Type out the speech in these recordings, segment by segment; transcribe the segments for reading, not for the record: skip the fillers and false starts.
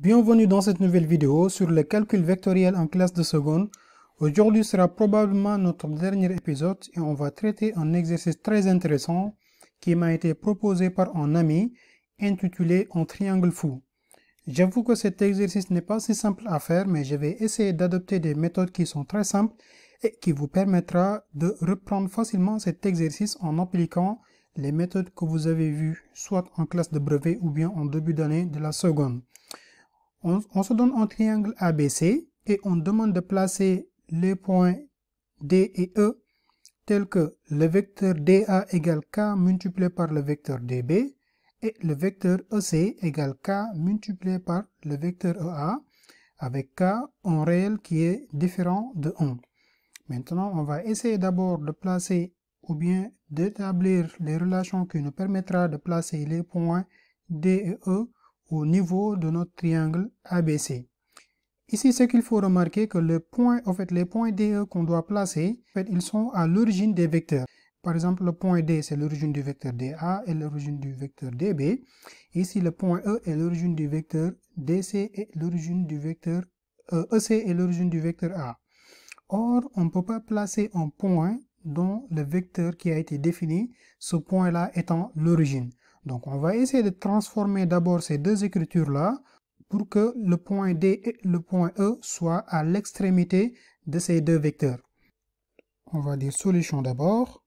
Bienvenue dans cette nouvelle vidéo sur le calcul vectoriel en classe de seconde. Aujourd'hui sera probablement notre dernier épisode et on va traiter un exercice très intéressant qui m'a été proposé par un ami intitulé un triangle fou. J'avoue que cet exercice n'est pas si simple à faire, mais je vais essayer d'adopter des méthodes qui sont très simples et qui vous permettra de reprendre facilement cet exercice en appliquant les méthodes que vous avez vues soit en classe de brevet ou bien en début d'année de la seconde. On se donne un triangle ABC et on demande de placer les points D et E tels que le vecteur DA égale K multiplié par le vecteur DB et le vecteur EC égale K multiplié par le vecteur EA avec K en réel qui est différent de 1. Maintenant, on va essayer d'abord de placer ou bien d'établir les relations qui nous permettra de placer les points D et E au niveau de notre triangle ABC. Ici, ce qu'il faut remarquer que les points DE qu'on doit placer, ils sont à l'origine des vecteurs. Par exemple, le point D, c'est l'origine du vecteur DA et l'origine du vecteur DB. Ici, le point E est l'origine du vecteur DC et l'origine du vecteur EC et l'origine du vecteur A. Or, on ne peut pas placer un point dont le vecteur qui a été défini, ce point-là étant l'origine. Donc, on va essayer de transformer d'abord ces deux écritures-là pour que le point D et le point E soient à l'extrémité de ces deux vecteurs. On va dire solution d'abord.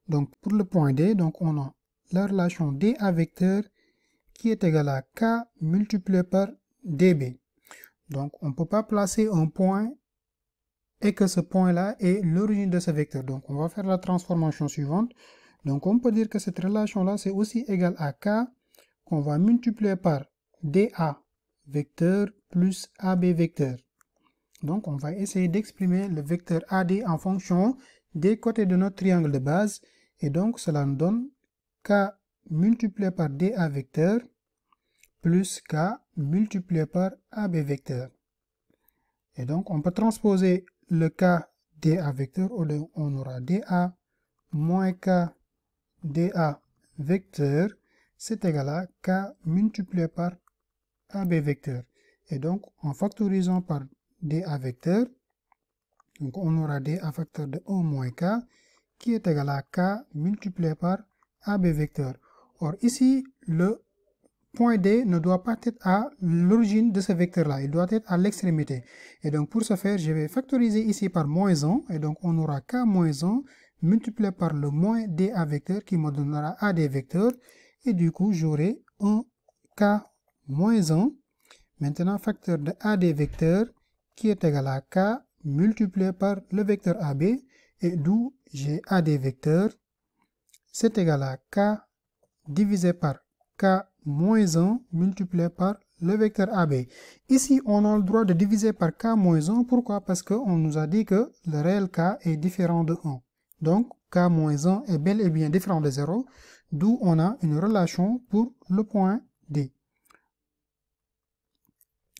Donc, pour le point D, donc on a la relation DA vecteur qui est égale à K multiplié par DB. Donc, on ne peut pas placer un point et que ce point-là est l'origine de ce vecteur. Donc, on va faire la transformation suivante. Donc, on peut dire que cette relation-là, c'est aussi égal à K qu'on va multiplier par DA vecteur plus AB vecteur. Donc, on va essayer d'exprimer le vecteur AD en fonction des côtés de notre triangle de base. Et donc, cela nous donne K multiplié par DA vecteur plus K multiplié par AB vecteur. Et donc, on peut transposer le K DA vecteur, on aura DA moins K DA vecteur, c'est égal à K multiplié par AB vecteur. Et donc, en factorisant par DA vecteur, donc on aura DA facteur de 1 moins K, qui est égal à K multiplié par AB vecteur. Or, ici, le point D ne doit pas être à l'origine de ce vecteur-là, il doit être à l'extrémité. Et donc, pour ce faire, je vais factoriser ici par moins 1, et donc on aura K moins 1 multiplié par le moins DA vecteur qui me donnera AD vecteur, et du coup, j'aurai un K moins 1, maintenant facteur de AD vecteur qui est égal à K multiplié par le vecteur AB, et d'où j'ai AD vecteur, c'est égal à K divisé par K moins 1 multiplié par le vecteur AB. Ici, on a le droit de diviser par K moins 1. Pourquoi? Parce qu'on nous a dit que le réel K est différent de 1. Donc, K moins 1 est bel et bien différent de 0. D'où on a une relation pour le point D.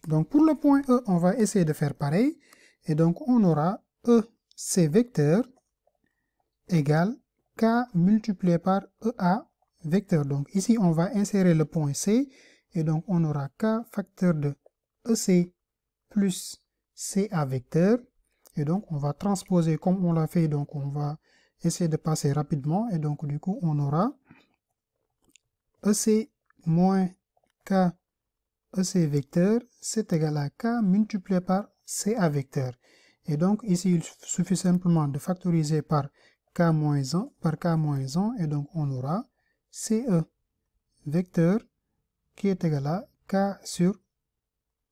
Donc, pour le point E, on va essayer de faire pareil. Et donc, on aura EC vecteur égale K multiplié par EA vecteur. Donc ici, on va insérer le point C et donc on aura K facteur de EC plus CA vecteur. Et donc on va transposer comme on l'a fait, donc on va essayer de passer rapidement et donc du coup on aura EC moins K EC vecteur, c'est égal à K multiplié par CA vecteur. Et donc ici, il suffit simplement de factoriser par K moins 1 par K moins 1 et donc on aura CE vecteur qui est égal à K sur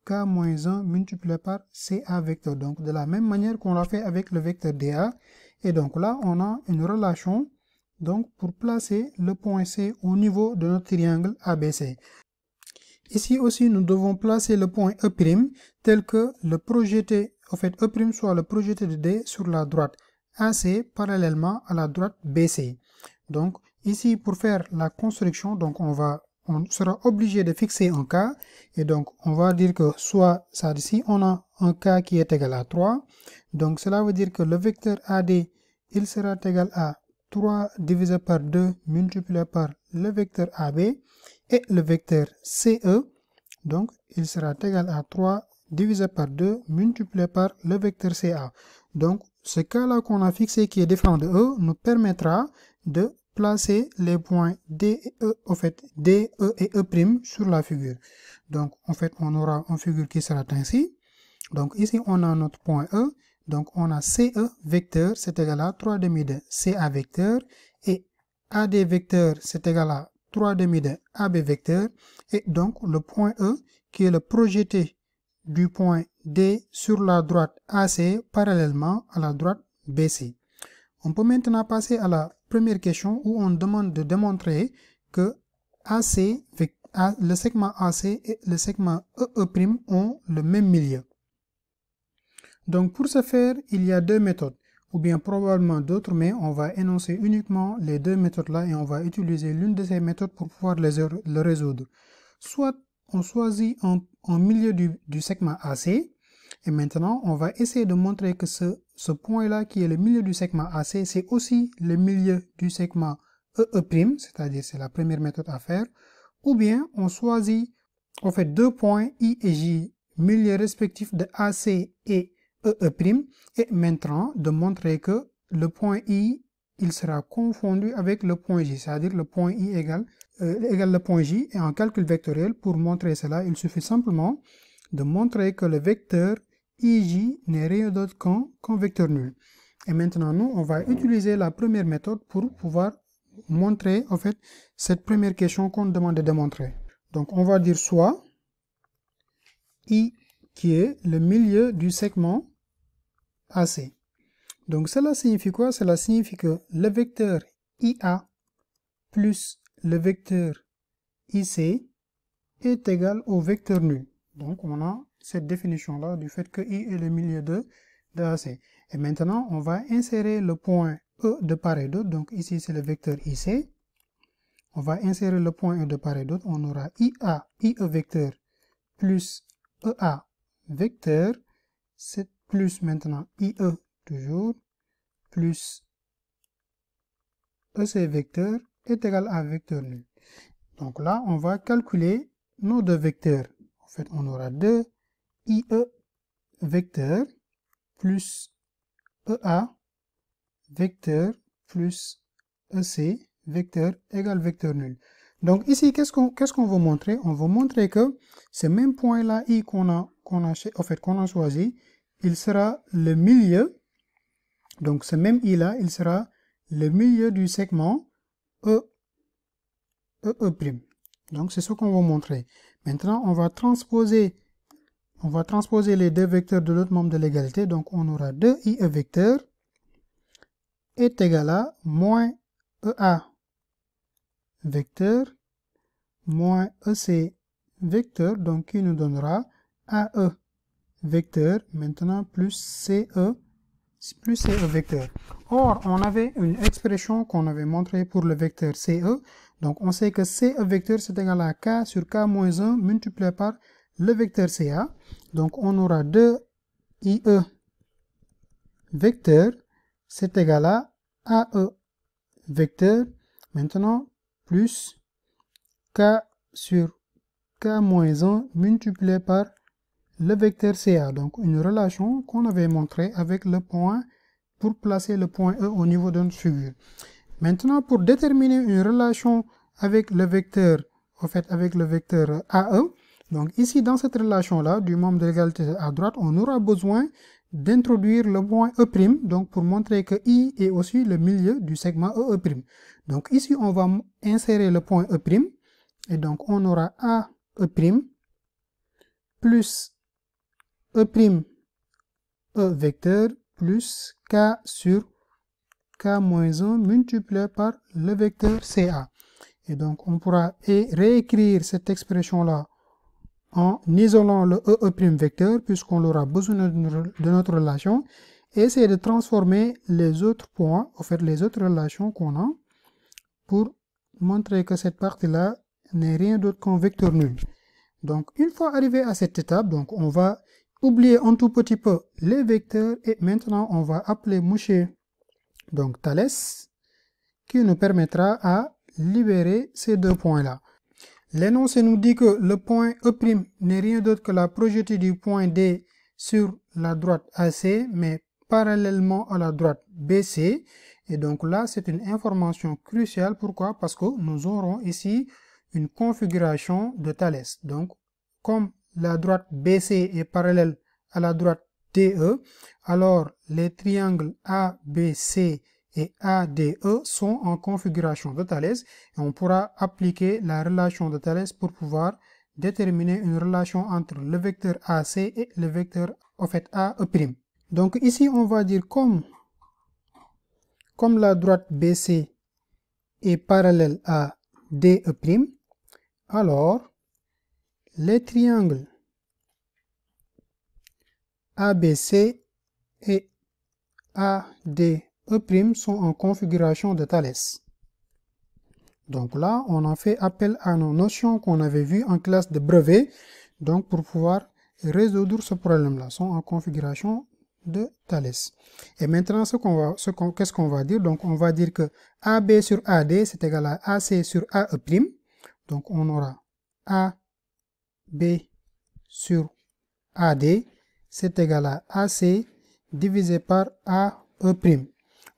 K moins 1 multiplié par CA vecteur. Donc de la même manière qu'on l'a fait avec le vecteur DA. Et donc là, on a une relation donc, pour placer le point C au niveau de notre triangle ABC. Ici aussi, nous devons placer le point E' tel que le projeté, E' soit le projeté de D sur la droite AC parallèlement à la droite BC. Donc, ici, pour faire la construction, donc on on sera obligé de fixer un cas. Et donc, on va dire que soit ça ici, on a un cas qui est égal à 3. Donc, cela veut dire que le vecteur AD, il sera égal à 3 divisé par 2 multiplié par le vecteur AB. Et le vecteur CE, donc, il sera égal à 3 divisé par 2 multiplié par le vecteur CA. Donc, ce cas-là qu'on a fixé qui est différent de E nous permettra de placer les points D et E, en fait, D, E et E' sur la figure. Donc, en fait, on aura une figure qui sera ainsi. Donc, ici, on a notre point E. Donc, on a CE vecteur, c'est égal à 3 demi de CA vecteur. Et AD vecteur, c'est égal à 3 demi de AB vecteur. Et donc, le point E, qui est le projeté du point D sur la droite AC parallèlement à la droite BC. On peut maintenant passer à la première question où on demande de démontrer que AC, le segment AC et le segment EE' ont le même milieu. Donc pour ce faire, il y a deux méthodes, ou bien probablement d'autres, mais on va énoncer uniquement les deux méthodes-là et on va utiliser l'une de ces méthodes pour pouvoir le résoudre. Soit on choisit un milieu du segment AC, et maintenant on va essayer de montrer que ce point-là qui est le milieu du segment AC, c'est aussi le milieu du segment EE', c'est-à-dire c'est la première méthode à faire, ou bien on choisit en fait deux points I et J, milieu respectifs de AC et EE', et maintenant de montrer que le point I, il sera confondu avec le point J, c'est-à-dire le point I égale le point J, et en calcul vectoriel, pour montrer cela, il suffit simplement de montrer que le vecteur IJ n'est rien d'autre qu'un vecteur nul. Et maintenant, nous, on va utiliser la première méthode pour pouvoir montrer, en fait, cette première question qu'on demande de démontrer. Donc, on va dire soit I qui est le milieu du segment AC. Donc, cela signifie quoi? Cela signifie que le vecteur IA plus le vecteur IC est égal au vecteur nul. Donc, on a cette définition-là du fait que I est le milieu de AC. Et maintenant, on va insérer le point E de part et d'autre. Donc, ici, c'est le vecteur IC. On va insérer le point E de part et d'autre. On aura IA, IE vecteur, plus EA vecteur. C'est plus maintenant IE toujours, plus EC vecteur est égal à vecteur nul. Donc là, on va calculer nos deux vecteurs. En fait, on aura 2 IE vecteur plus EA vecteur plus EC vecteur égale vecteur nul. Donc ici, qu'est-ce qu'on veut montrer? On veut montrer que ce même point-là, I qu'on a choisi, il sera le milieu. Donc ce même I-là, il sera le milieu du segment EE'. Donc c'est ce qu'on va montrer. Maintenant, on va transposer les deux vecteurs de l'autre membre de l'égalité. Donc on aura 2 IE vecteur est égal à moins EA vecteur moins EC vecteur, donc qui nous donnera AE vecteur maintenant plus CE vecteur. Or, on avait une expression qu'on avait montrée pour le vecteur CE. Donc, on sait que CE vecteur, c'est égal à K sur K moins 1 multiplié par le vecteur CA. Donc, on aura 2 IE vecteur, c'est égal à AE vecteur, maintenant, plus K sur K moins 1 multiplié par le vecteur CA. Donc, une relation qu'on avait montrée avec le point pour placer le point E au niveau de notre figure. Maintenant, pour déterminer une relation avec le vecteur, en fait, avec le vecteur AE, donc ici, dans cette relation-là, du membre de l'égalité à droite, on aura besoin d'introduire le point E', donc pour montrer que I est aussi le milieu du segment EE'. Donc ici, on va insérer le point E', et donc on aura AE' plus E' E vecteur plus K sur K moins 1 multiplié par le vecteur CA. Et donc on pourra réécrire cette expression-là en isolant le E' vecteur puisqu'on aura besoin de notre relation et essayer de transformer les autres points, en fait les autres relations qu'on a pour montrer que cette partie-là n'est rien d'autre qu'un vecteur nul. Donc, une fois arrivé à cette étape, donc on va oublier un tout petit peu les vecteurs et maintenant on va appeler monsieur donc Thalès qui nous permettra à libérer ces deux points-là. L'énoncé nous dit que le point E' n'est rien d'autre que la projetée du point D sur la droite AC, mais parallèlement à la droite BC. Et donc là, c'est une information cruciale. Pourquoi? Parce que nous aurons ici une configuration de Thalès. Donc, comme la droite BC est parallèle à la droite DE, alors les triangles ABC et ADE sont en configuration de Thalès et on pourra appliquer la relation de Thalès pour pouvoir déterminer une relation entre le vecteur AC et le vecteur en fait AE'. Donc ici on va dire comme la droite BC est parallèle à DE', alors les triangles ABC et ADE' sont en configuration de Thalès. Donc là, on a fait appel à nos notions qu'on avait vues en classe de brevet, donc pour pouvoir résoudre ce problème-là, sont en configuration de Thalès. Et maintenant, qu'est-ce qu'on va dire? Donc on va dire que AB sur AD, c'est égal à AC sur AE'. Donc on aura AB sur AD, c'est égal à AC divisé par AE'.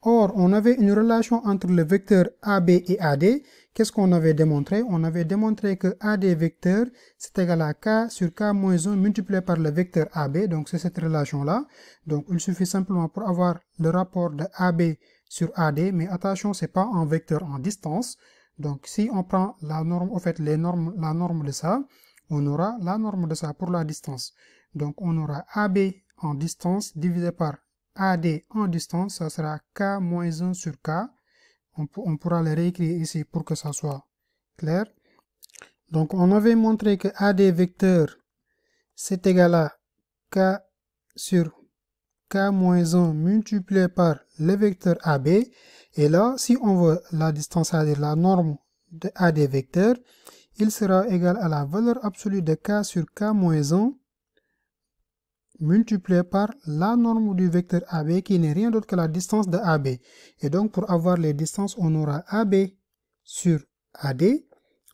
Or, on avait une relation entre le vecteur AB et AD. Qu'est-ce qu'on avait démontré? On avait démontré que AD vecteur, c'est égal à K sur K moins 1 multiplié par le vecteur AB. Donc, c'est cette relation-là. Donc, il suffit simplement pour avoir le rapport de AB sur AD. Mais attention, ce n'est pas un vecteur en distance. Donc, si on prend la norme, en fait, la norme de ça, on aura la norme de ça pour la distance. Donc, on aura AB en distance divisé par AD en distance, ça sera K moins 1 sur K. On pourra le réécrire ici pour que ça soit clair. Donc, on avait montré que AD vecteur, c'est égal à K sur K moins 1 multiplié par le vecteur AB. Et là, si on veut la distance, c'est-à-dire la norme de AD vecteur, il sera égal à la valeur absolue de K sur K moins 1 multiplié par la norme du vecteur AB qui n'est rien d'autre que la distance de AB. Et donc pour avoir les distances, on aura AB sur AD.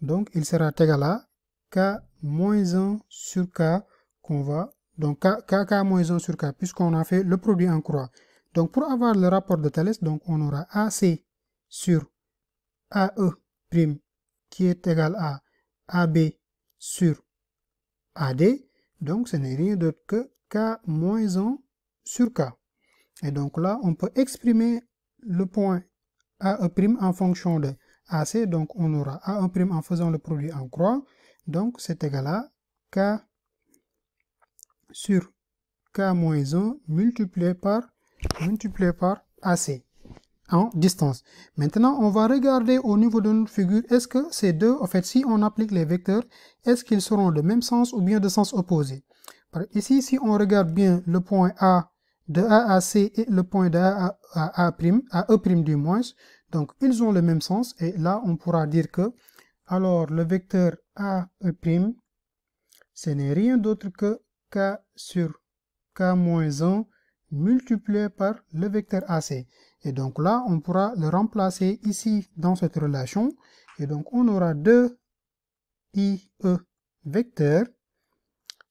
Donc il sera égal à K moins 1 sur K qu'on va... Donc K moins 1 sur K puisqu'on a fait le produit en croix. Donc pour avoir le rapport de Thalès, donc on aura AC sur AE' qui est égal à AB sur AD. Donc ce n'est rien d'autre que K moins 1 sur K. Et donc là, on peut exprimer le point AE' en fonction de AC. Donc on aura AE' en faisant le produit en croix. Donc c'est égal à K sur K moins 1 multiplié par AC en distance. Maintenant, on va regarder au niveau de notre figure, est-ce que ces deux, en fait, si on applique les vecteurs, est-ce qu'ils seront de même sens ou bien de sens opposé? Ici, si on regarde bien le point A de A à C et le point de A à E' du moins, donc ils ont le même sens. Et là, on pourra dire que, alors, le vecteur AE', ce n'est rien d'autre que K sur K moins 1 multiplié par le vecteur AC. Et donc là, on pourra le remplacer ici dans cette relation. Et donc, on aura 2 IE vecteurs.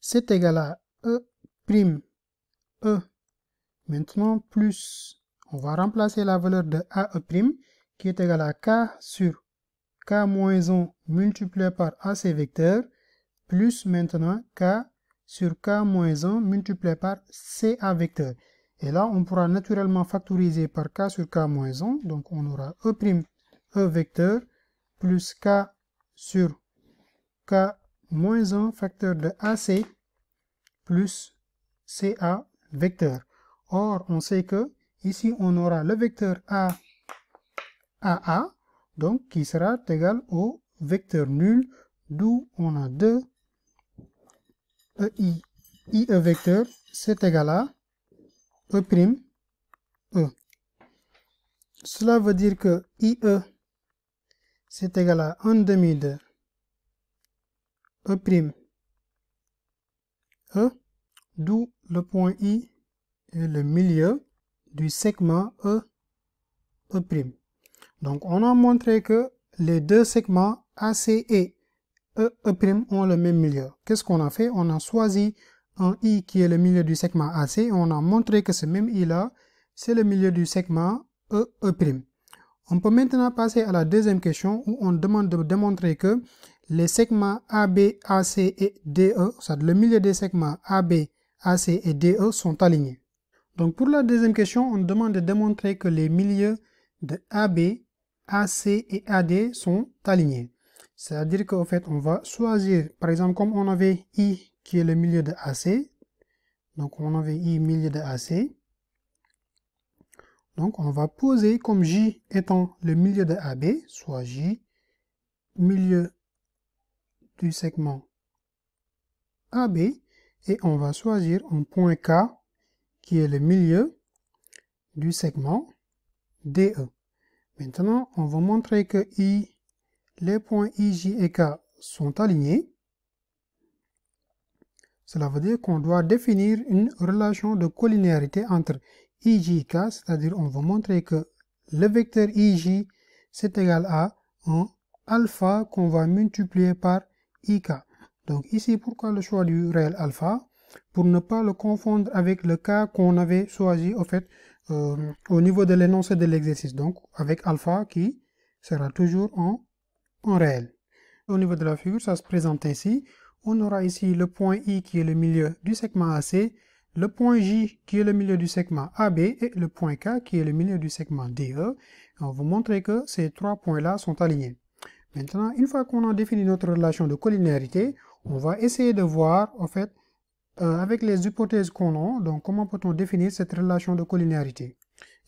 C'est égal à E', E. Maintenant, plus, on va remplacer la valeur de AE' qui est égal à K sur K moins 1 multiplié par AC vecteur, plus maintenant K sur K moins 1 multiplié par CA vecteur. Et là, on pourra naturellement factoriser par K sur K moins 1. Donc, on aura E' vecteur plus K sur K moins 1 facteur de AC plus CA vecteur. Or, on sait que ici, on aura le vecteur AA, donc qui sera égal au vecteur nul, d'où on a 2 EI. IE vecteur, c'est égal à E', E. Cela veut dire que IE, c'est égal à 1 demi de E', E, d'où le point I est le milieu du segment E'. Donc, on a montré que les deux segments AC et E' ont le même milieu. Qu'est-ce qu'on a fait? On a choisi un I qui est le milieu du segment AC et on a montré que ce même I-là, c'est le milieu du segment E'. On peut maintenant passer à la deuxième question où on demande de démontrer que les segments AB, AC et DE, c'est-à-dire le milieu des segments AB, AC et DE sont alignés. Donc pour la deuxième question, on demande de démontrer que les milieux de AB, AC et AD sont alignés. C'est-à-dire qu'en fait, on va choisir, par exemple, comme on avait I qui est le milieu de AC, donc on avait I milieu de AC, donc on va poser comme J étant le milieu de AB, soit J, milieu du segment AB, et on va choisir un point K qui est le milieu du segment DE. Maintenant, on va montrer que les points IJ et K sont alignés. Cela veut dire qu'on doit définir une relation de collinéarité entre IJ et K, c'est-à-dire on va montrer que le vecteur IJ c'est égal à un alpha qu'on va multiplier par IK. Donc ici, pourquoi le choix du réel alpha? Pour ne pas le confondre avec le cas qu'on avait choisi au fait au niveau de l'énoncé de l'exercice, donc avec alpha qui sera toujours en réel. Au niveau de la figure, ça se présente ainsi. On aura ici le point I qui est le milieu du segment AC, le point J qui est le milieu du segment AB et le point K qui est le milieu du segment DE. On va vous montrer que ces trois points-là sont alignés. Maintenant, une fois qu'on a défini notre relation de collinéarité, on va essayer de voir, en fait, avec les hypothèses qu'on a, donc comment peut-on définir cette relation de collinéarité.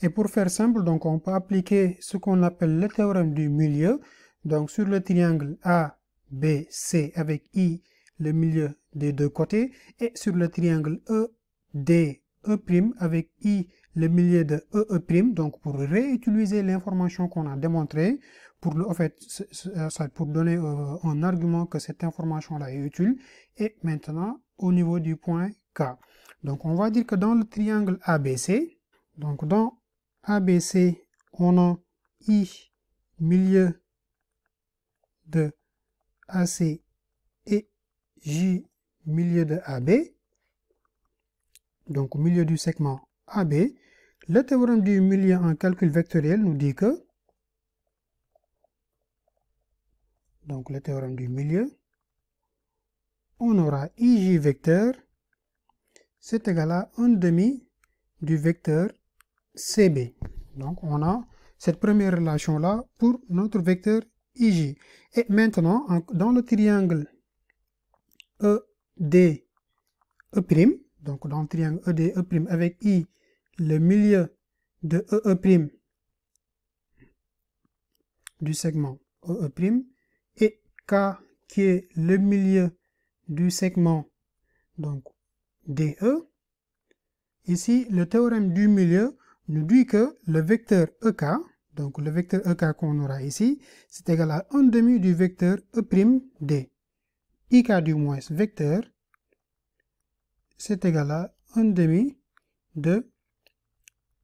Et pour faire simple, donc on peut appliquer ce qu'on appelle le théorème du milieu. Donc sur le triangle ABC avec I, le milieu des deux côtés, et sur le triangle EDE' avec I, le milieu de EE', donc pour réutiliser l'information qu'on a démontrée, pour, en fait, pour donner un argument que cette information-là est utile, et maintenant au niveau du point K. Donc on va dire que dans le triangle ABC, donc dans ABC, on a I, milieu de AC et J, milieu de AB, donc au milieu du segment AB. Le théorème du milieu en calcul vectoriel nous dit que, donc le théorème du milieu, on aura IJ vecteur, c'est égal à 1/2 du vecteur CB. Donc on a cette première relation-là pour notre vecteur IJ. Et maintenant, dans le triangle EDE', donc dans le triangle EDE' avec I, le milieu de EE' du segment EE', et K qui est le milieu du segment donc DE. Ici, le théorème du milieu nous dit que le vecteur EK, donc le vecteur EK qu'on aura ici, c'est égal à 1/2 du vecteur E'D. IK du moins vecteur, c'est égal à 1/2 de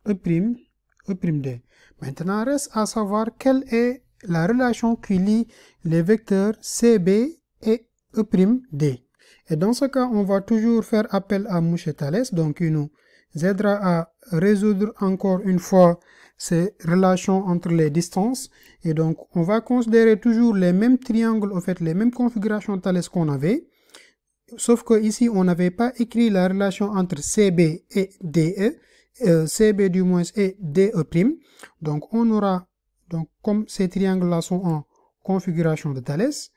E'D. Maintenant, reste à savoir quelle est la relation qui lie les vecteurs CB et E'D. Et dans ce cas, on va toujours faire appel à Mouchet-Thalès, donc il nous aidera à résoudre encore une fois ces relations entre les distances. Et donc, on va considérer toujours les mêmes triangles, en fait, les mêmes configurations de Thalès qu'on avait. Sauf que ici, on n'avait pas écrit la relation entre CB et DE, CB du moins et DE'. Donc, on aura, donc, comme ces triangles-là sont en configuration de Thalès,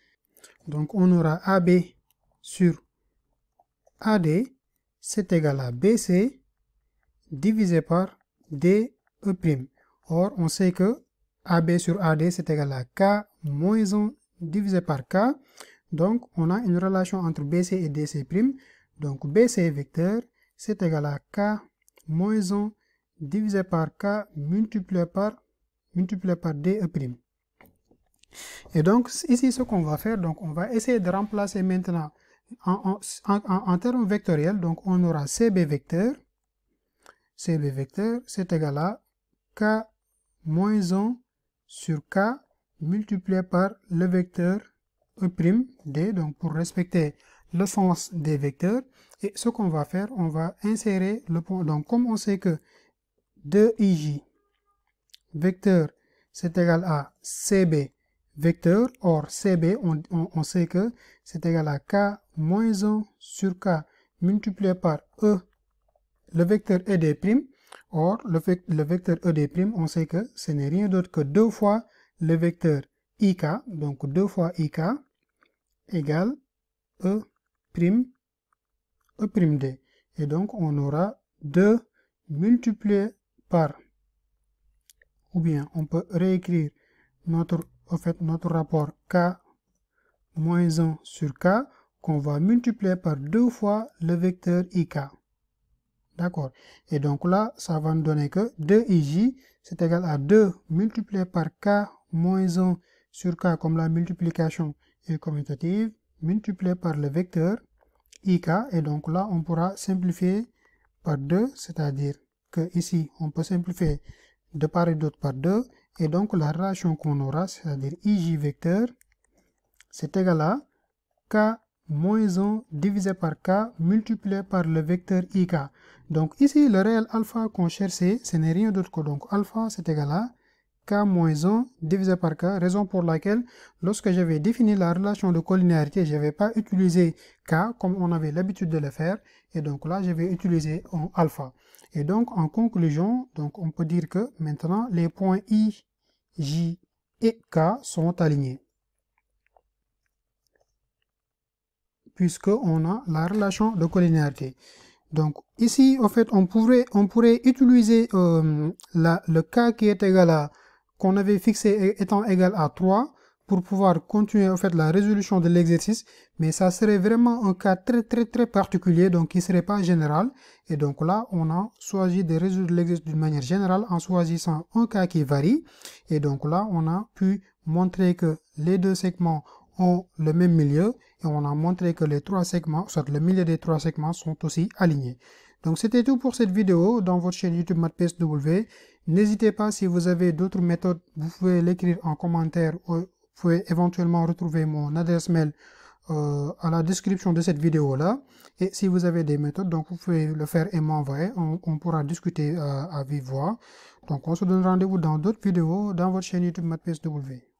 donc on aura AB sur AD, c'est égal à BC divisé par DE'. Or, on sait que AB sur AD, c'est égal à K moins 1 divisé par K. Donc, on a une relation entre BC et DC'. Donc, BC vecteur, c'est égal à K moins 1 divisé par K multiplié par DE'. Et donc, ici, ce qu'on va faire, donc on va essayer de remplacer maintenant en termes vectoriels. Donc, on aura CB vecteur, c'est égal à K moins 1 sur K multiplié par le vecteur E', donc pour respecter le sens des vecteurs. Et ce qu'on va faire, on va insérer le point. Donc, comme on sait que 2ij vecteur, c'est égal à CB vecteur, or CB, on sait que c'est égal à K moins 1 sur K multiplié par E, le vecteur ED'. Or, le vecteur ED', on sait que ce n'est rien d'autre que 2 fois le vecteur IK, donc 2 fois IK égale E', E'd. Et donc, on aura 2 multiplié par, ou bien on peut réécrire notre rapport K moins 1 sur K qu'on va multiplier par 2 fois le vecteur IK. D'accord. Et donc là, ça va nous donner que 2ij, c'est égal à 2 multiplié par K moins 1 sur K, comme la multiplication est commutative, multiplié par le vecteur IK. Et donc là, on pourra simplifier par 2, c'est-à-dire que ici, on peut simplifier de part et d'autre par 2. Et donc la relation qu'on aura, c'est-à-dire ij vecteur, c'est égal à K moins 1 divisé par K multiplié par le vecteur IK. Donc ici, le réel alpha qu'on cherchait, ce n'est rien d'autre que donc alpha, c'est égal à K moins 1 divisé par K, raison pour laquelle, lorsque j'avais défini la relation de collinéarité, je n'avais pas utilisé K comme on avait l'habitude de le faire, et donc là, je vais utiliser un alpha. Et donc, en conclusion, donc on peut dire que maintenant, les points I, J et K sont alignés, puisqu'on a la relation de collinéarité. Donc ici, en fait, on pourrait utiliser le K qui est égal à, qu'on avait fixé étant égal à 3 pour pouvoir continuer en fait la résolution de l'exercice, mais ça serait vraiment un cas très particulier, donc qui ne serait pas général. Et donc là, on a choisi de résoudre l'exercice d'une manière générale en choisissant un cas qui varie. Et donc là, on a pu montrer que les deux segments ont le même milieu et on a montré que les trois segments, soit le milieu des trois segments sont aussi alignés. Donc c'était tout pour cette vidéo dans votre chaîne YouTube MathPSW. N'hésitez pas, si vous avez d'autres méthodes, vous pouvez l'écrire en commentaire ou vous pouvez éventuellement retrouver mon adresse mail à la description de cette vidéo là. Et si vous avez des méthodes, donc vous pouvez le faire et m'envoyer, on pourra discuter à vive voix. Donc on se donne rendez-vous dans d'autres vidéos dans votre chaîne YouTube MathPSW.